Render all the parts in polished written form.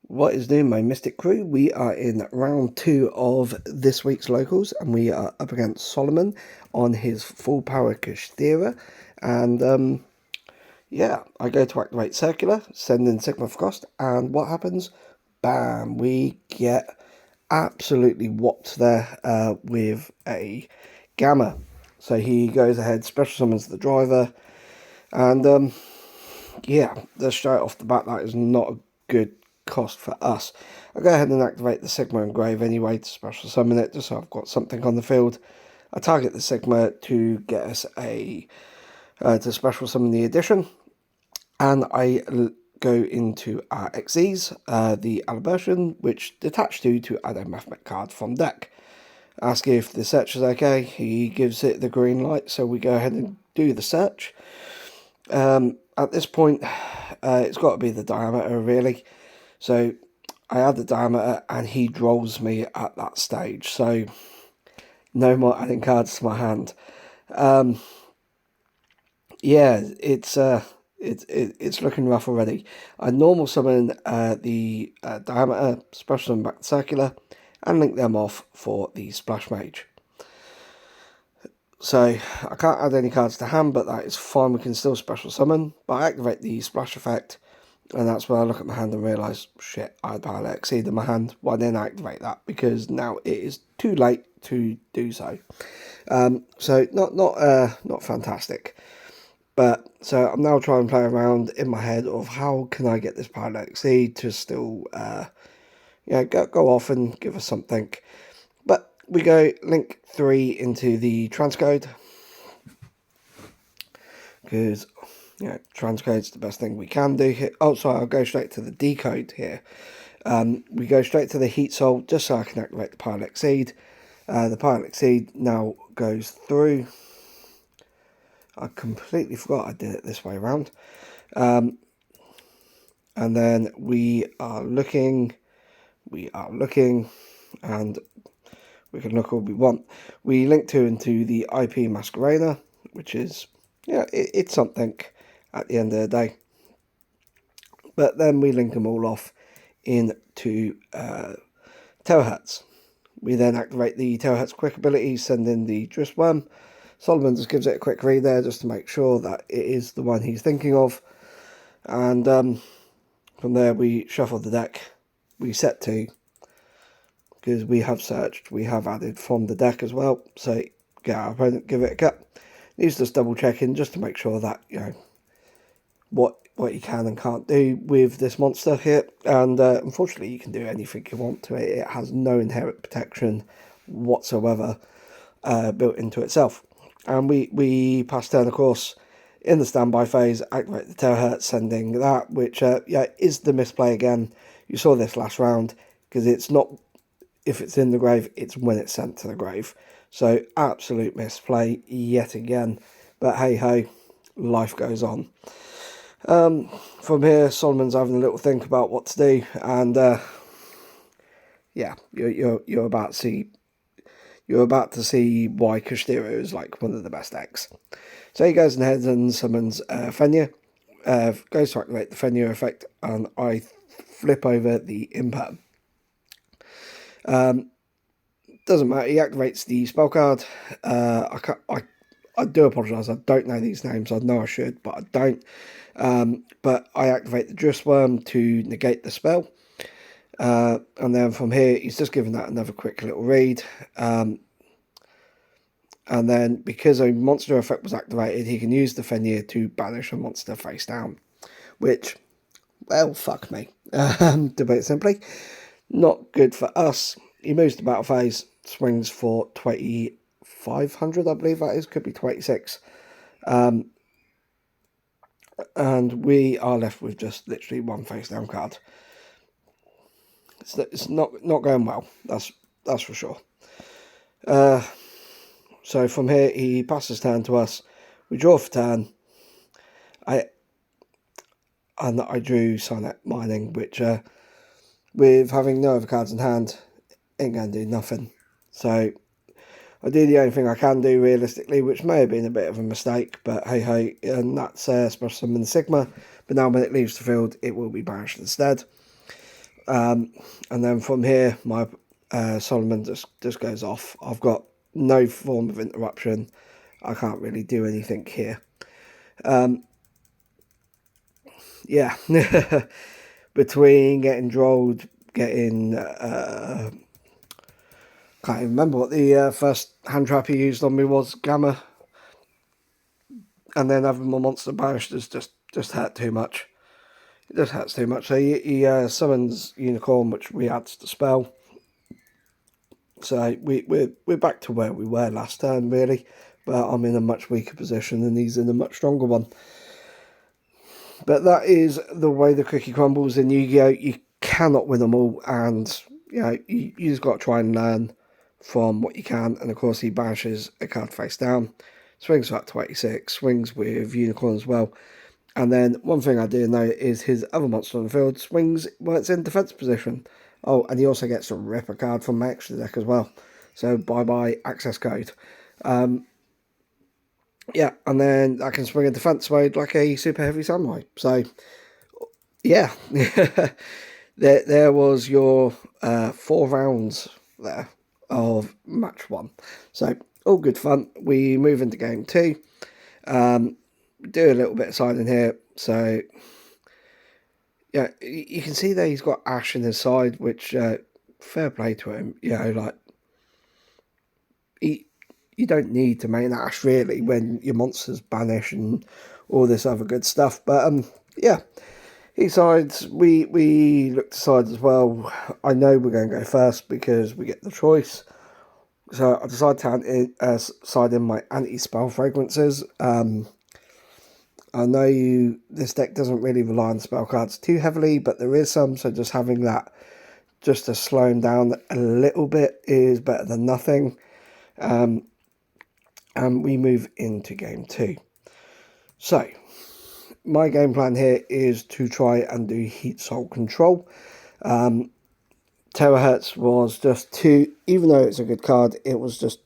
What is new, my Mystic crew? We are in round 2 of this week's locals, and we are up against Solomon on his full power Kashtira. And yeah, I go to activate Circular, send in Sigma Frost, and what happens? Bam! We get absolutely whopped there with a Gamma. So he goes ahead, special summons the driver, and yeah, straight off the bat, that is not a good cost for us. I'll go ahead and activate the Sigma Engrave anyway to special summon it, just so I've got something on the field. I target the Sigma to get us to special summon the Edition, and I go into our XEs, the Alibertion, which detach to add a Mathmech card from deck. Ask if the search is okay, he gives it the green light, so we go ahead and do the search. At this point, it's got to be the diameter, really. So I add the diameter, and he drolls me at that stage. So no more adding cards to my hand. Yeah, it's looking rough already. I normal summon the diameter, special summon back to circular, and link them off for the splash mage. So I can't add any cards to hand, but that is fine. We can still special summon, but I activate the splash effect, and that's when I look at my hand and realise, shit, I had Pilot Exceed in my hand. Why then activate that? Because now it is too late to do so. So not fantastic. But so I'm now trying to play around in my head of how can I get this Pilot Exceed to still go off and give us something. But we go link 3 into the transcode, because transcode's the best thing we can do here. Oh, sorry, I'll go straight to the decode here. We go straight to the Heat Soul just so I can activate the Pilot Exceed. The Pilot Exceed now goes through. I completely forgot I did it this way around. And then we are looking, and we can look all we want. We link 2 into the IP Masquerader, which is, it's something at the end of the day. But then we link them all off into Terahertz. We then activate the Terahertz quick ability, send in the Dristworm. Solomon just gives it a quick read there just to make sure that it is the one he's thinking of. And from there we shuffle the deck. We set 2. Because we have searched, we have added from the deck as well. So get our opponent, give it a cut. He's just double checking just to make sure that, what you can and can't do with this monster here. And unfortunately, you can do anything you want to it. It has no inherent protection whatsoever built into itself. And we pass turn, of course, in the standby phase, activate the Terahertz, sending that, which is the misplay again. You saw this last round, because it's not if it's in the grave, it's when it's sent to the grave. So absolute misplay yet again. But hey ho, life goes on. From here, Solomon's having a little think about what to do, and yeah, you're about to see why Kashtira is like one of the best decks. So he goes ahead and summons Fenrir, goes to activate the Fenrir effect, and I flip over the Imperm. Doesn't matter. He activates the spell card. I do apologise. I don't know these names. I know I should, but I don't. But I activate the Dristworm to negate the spell. And then from here, he's just given that another quick little read. And then because a monster effect was activated, he can use the Fenrir to banish a monster face down. Which, well, fuck me. To put it simply, not good for us. He moves to battle phase, swings for 2,500, I believe that is. Could be 26. And we are left with just literally one face down card. It's not going well. That's for sure. So from here, he passes turn to us. We draw for turn. I drew Sonnet Mining, which with having no other cards in hand, ain't going to do nothing. So I do the only thing I can do realistically, which may have been a bit of a mistake, but hey ho, and that's special summon the Sigma. But now when it leaves the field, it will be banished instead. And then from here, my Solomon just goes off. I've got no form of interruption. I can't really do anything here. Yeah. Between getting drolled, getting... can't even remember what the first hand trap he used on me was, Gamma. And then having my monster barristers just hurt too much. It just hurts too much. So he summons Unicorn, which reacts the spell. So we're back to where we were last turn, really. But I'm in a much weaker position and he's in a much stronger one. But that is the way the cookie crumbles in Yu-Gi-Oh! You cannot win them all, and you just got to try and learn from what you can. And of course he banishes a card face down, swings back to 86, swings with Unicorn as well. And then one thing I do know is his other monster on the field swings when it's in defense position. Oh, and he also gets to rip a card from my extra deck as well. So bye-bye access code. Yeah, and then I can swing in defense mode like a super heavy samurai. So, yeah. there was your 4 rounds there of match 1. So, all good fun. We move into game 2. Do a little bit of siding here. So, yeah, you can see that he's got Ash in his side, which, fair play to him. Like, you don't need to main Ash, really, when your monsters banish and all this other good stuff. But, yeah, he sides. We look to sides as well. I know we're going to go first because we get the choice. So I decided to side in my anti-spell fragrances. I know this deck doesn't really rely on spell cards too heavily, but there is some, so just having that just to slow him down a little bit is better than nothing. And we move into game 2. So, my game plan here is to try and do Heat Soul Control. Terahertz was just too, even though it's a good card, it just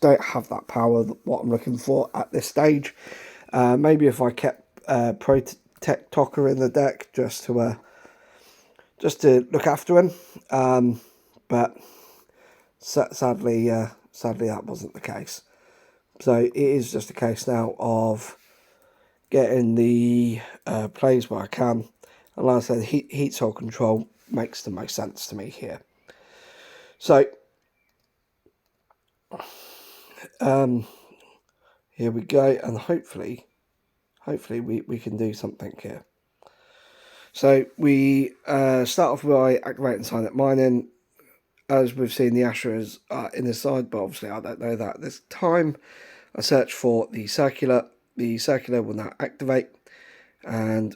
don't have that power, what I'm looking for at this stage. Maybe if I kept Protect Talker in the deck just to look after him. But sadly that wasn't the case. So it is just a case now of getting the plays where I can. And like I said, Heat Soul Control makes the most sense to me here. So here we go, and hopefully we can do something here. So we start off by activating Silent Mining. As we've seen, the Asher is in the side, but obviously I don't know that at this time. I search for the Circular. The Circular will now activate, and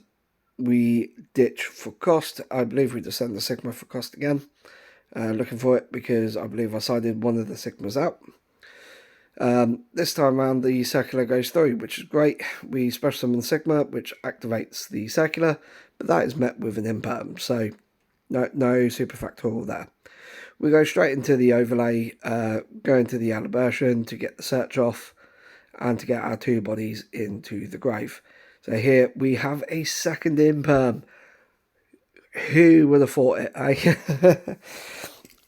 we ditch for cost. I believe we just send the Sigma for cost again. Looking for it because I believe I sided one of the Sigmas out. This time around the Circular goes through, which is great. We special summon the Sigma, which activates the Circular, but that is met with an imperm, so no super factorial there. We go straight into the overlay, go into the Alibertion to get the search off, and to get our 2 bodies into the grave. So here we have a second imperm. Who would have thought it, eh?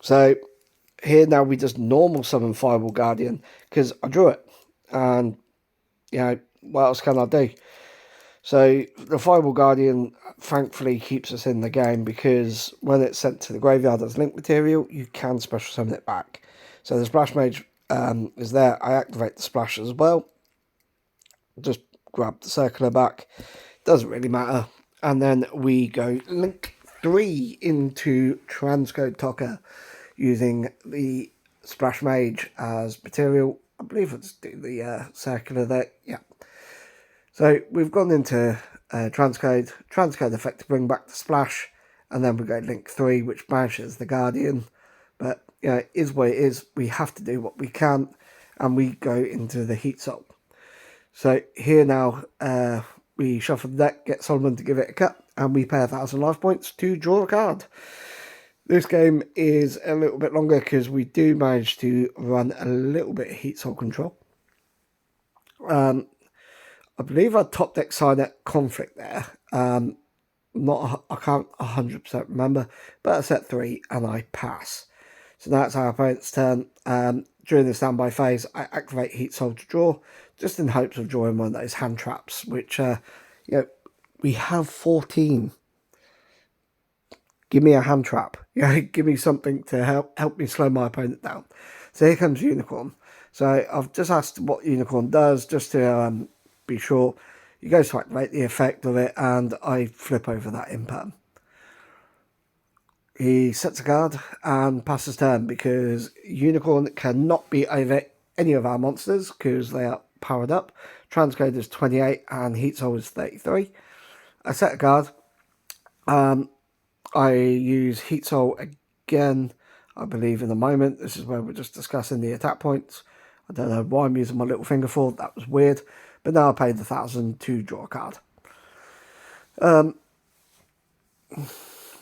So here now we just normal summon Fireball Guardian because I drew it, and what else can I do? So the Fireball Guardian thankfully keeps us in the game because when it's sent to the graveyard as link material, you can special summon it back. So the Splash Mage is there. I activate the Splash as well. Just grab the Circular back. Doesn't really matter. And then we go link 3 into Transcode Talker using the Splash Mage as material. I believe let's do the Circular there. Yeah. So we've gone into Transcode effect to bring back the Splash, and then we go link 3, which banishes the Guardian. But it is what it is. We have to do what we can, and we go into the Heat Soul. So here now, we shuffle the deck, get Solomon to give it a cut, and we pay 1,000 life points to draw a card. This game is a little bit longer because we do manage to run a little bit of Heat Soul Control. I believe our top deck side at Conflict there. I can't 100% remember, but I set 3 and I pass. So now it's our opponent's turn. During the standby phase, I activate Heat Soul to draw, just in hopes of drawing one of those hand traps, which, we have 14. Give me a hand trap. Give me something to help me slow my opponent down. So here comes Unicorn. So I've just asked what Unicorn does, just to be sure. He goes to activate the effect of it, and I flip over that imperm. He sets a card and passes turn, because Unicorn cannot be over any of our monsters because they are powered up. Transcode is 28 and Heat Soul is 33. I set a card. I use Heat Soul again, I believe, in a moment. This is where we're just discussing the attack points. I don't know why I'm using my little finger for. That was weird. But now I paid the 1,000 to draw a card.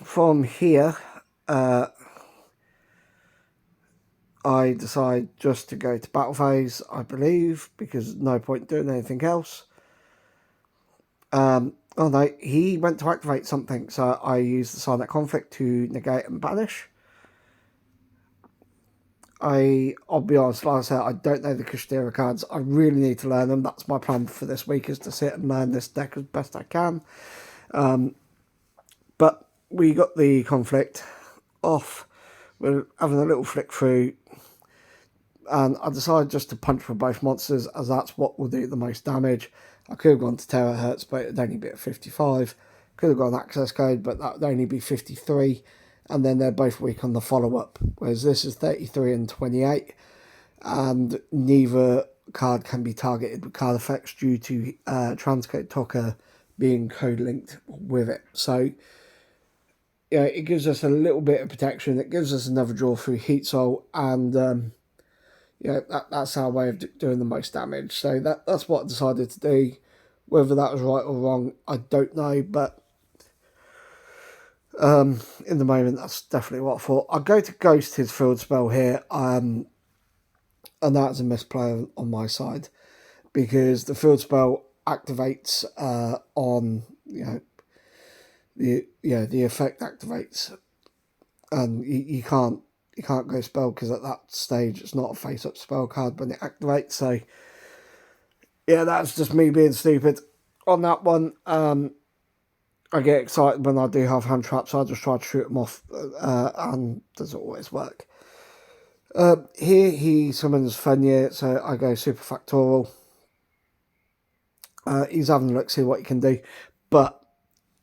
From here, I decide just to go to battle phase, I believe, because there's no point doing anything else. Oh no, he went to activate something, so I used the Silent Conflict to negate and banish. I'll be honest, like I said, I don't know the Kashtira cards. I really need to learn them. That's my plan for this week, is to sit and learn this deck as best I can. But we got the conflict off. We're having a little flick through, and I decided just to punch for both monsters, as that's what will do the most damage. I could have gone to Terahertz, but it'd only be at 55. Could have gone access code, but that would only be 53. And then they're both weak on the follow-up, whereas this is 33 and 28. And neither card can be targeted with card effects due to Transcode Toka being code-linked with it. So, it gives us a little bit of protection. It gives us another draw through Heat Soul, and that's our way of doing the most damage. So that's what I decided to do. Whether that was right or wrong, I don't know, but in the moment, that's definitely what I thought. I go to ghost his field spell here, and that's a misplay on my side, because the field spell activates on the effect activates, and you can't go spell, because at that stage it's not a face-up spell card when it activates. So yeah, that's just me being stupid on that one. I get excited when I do have hand traps, so I just try to shoot them off, and doesn't always work. Here he summons Fenrir, so I go super factorial. He's having a look, see what he can do, but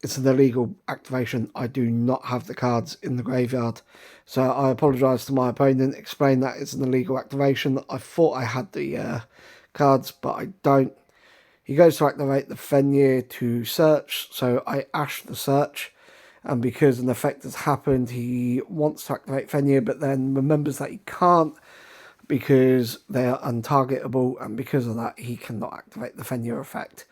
it's an illegal activation. I do not have the cards in the graveyard. So I apologise to my opponent, explain that it's an illegal activation. I thought I had the cards, but I don't. He goes to activate the Fenrir to search, so I ash the search. And because an effect has happened, he wants to activate Fenrir, but then remembers that he can't because they are untargetable, and because of that, he cannot activate the Fenrir effect.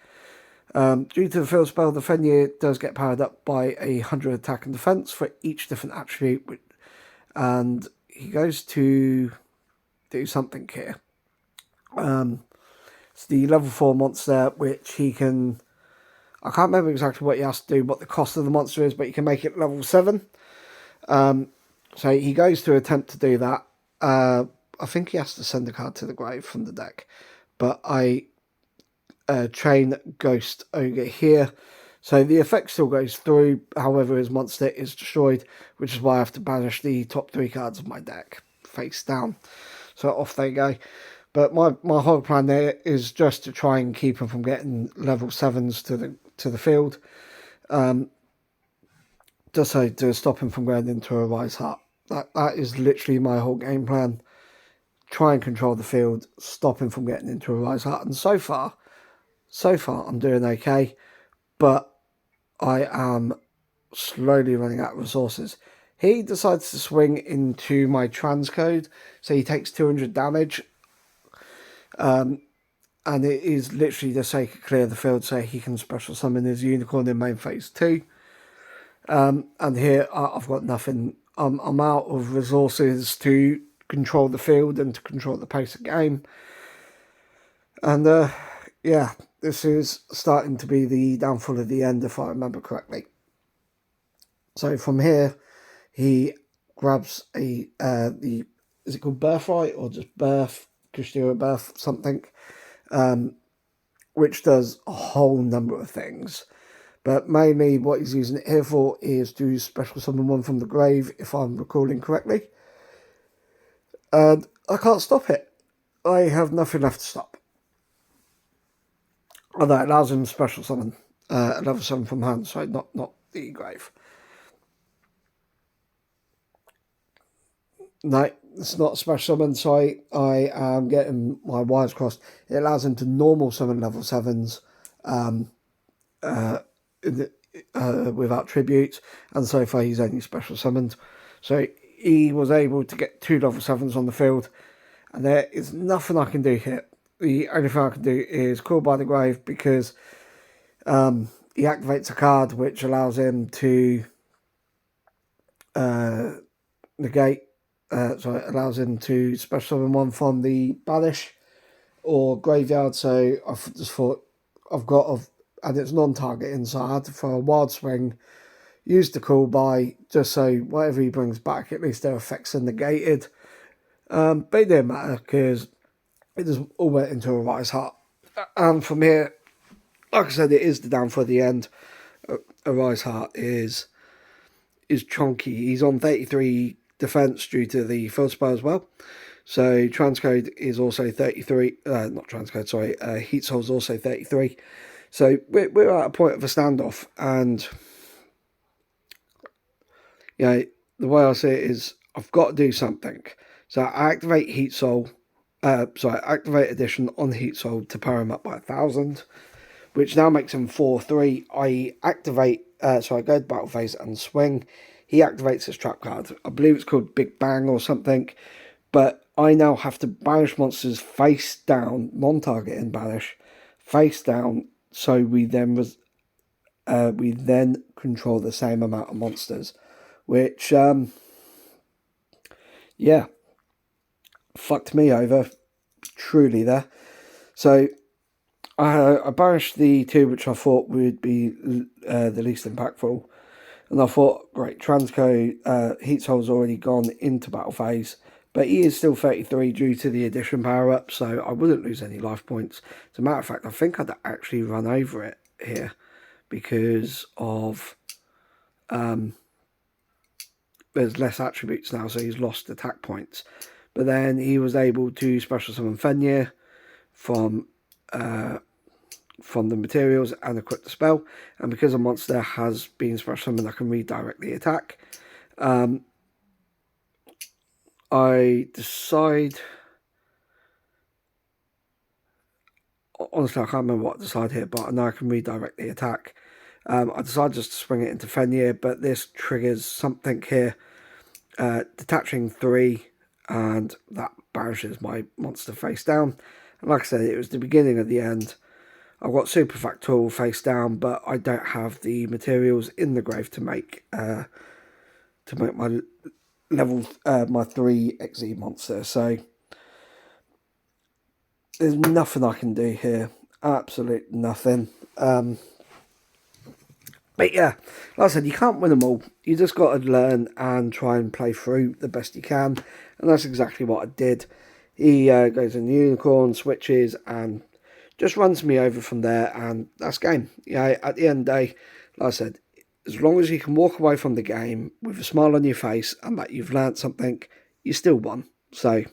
Due to the field spell, the Fenrir does get powered up by 100 attack and defense for each different attribute, and he goes to do something here. It's the level 4 monster, which he can... I can't remember exactly what he has to do, what the cost of the monster is, but he can make it level 7. So he goes to attempt to do that. I think he has to send a card to the grave from the deck, but I train Ghost Ogre here. So the effect still goes through, however his monster is destroyed, which is why I have to banish the top 3 cards of my deck face down. So off they go. But my whole plan there is just to try and keep him from getting level 7s to the field. Just so to stop him from going into a Rise Heart. That is literally my whole game plan. Try and control the field, stop him from getting into a Rise Heart. And so far I'm doing okay. But I am slowly running out of resources. He decides to swing into my transcode, so he takes 200 damage. And it is literally just so he can clear the field so he can special summon his unicorn in main phase 2. And here I've got nothing. I'm out of resources to control the field and to control the pace of game. And yeah, this is starting to be the downfall of the end, if I remember correctly. So from here, he grabs is it called Birthright or just Kashtira Birth something, which does a whole number of things. But mainly what he's using it here for is to special summon one from the grave, if I'm recalling correctly. And I can't stop it. I have nothing left to stop. Although it allows him to special summon another summon from hand, so not the grave. No, it's not a special summon, so I am getting my wires crossed. It allows him to normal summon level 7s without tributes, and so far he's only special summoned. So he was able to get 2 level 7s on the field, and there is nothing I can do here. The only thing I can do is call by the grave, because he activates a card which allows him to negate. So it allows him to special summon one from the banish or graveyard. So I just thought and it's non-targeting, so I had to throw a wild swing, use the call by, just so whatever he brings back, at least their effects are negated. But it didn't matter, because it just all went into a Rise Heart. And from here, like I said, it is the down for the end. A Rise Heart is chunky. He's on 33 defense due to the field spell as well. So transcode is also 33. Not transcode, sorry. Heat soul is also 33. So we're at a point of a standoff, and the way I see it is I've got to do something. So I activate Heat Soul. I activate Addition on Heat Soul to power him up by 1,000, which now makes him 4/3. I activate. So I go to battle phase and swing. He activates his trap card. I believe it's called Big Bang or something. But I now have to banish monsters face down, non-targeting banish, face down. So we then control the same amount of monsters, which fucked me over truly there. So I banished the 2 which I thought would be the least impactful, and I thought, great, Transco Heat Soul's already gone into battle phase, but he is still 33 due to the addition power up, so I wouldn't lose any life points. As a matter of fact, I think I'd actually run over it here because of there's less attributes now, so he's lost attack points. But then he was able to special summon Fenrir from the materials and equip the spell, and because a monster has been special summoned, I can redirect the attack. I decide, honestly I can't remember what I decide here, but I know I can redirect the attack. I decided just to swing it into Fenrir, but this triggers something here, detaching 3, and that banishes my monster face down. And like I said, it was the beginning of the end. I've got Super Factorial face down, but I don't have the materials in the grave to make my level my 3 XE monster. So there's nothing I can do here. Absolute nothing. But yeah, like I said, you can't win them all. You just got to learn and try and play through the best you can. And that's exactly what I did. He goes in Unicorn, switches, and just runs me over from there. And that's game. At the end of the day, like I said, as long as you can walk away from the game with a smile on your face and that you've learnt something, you still won. So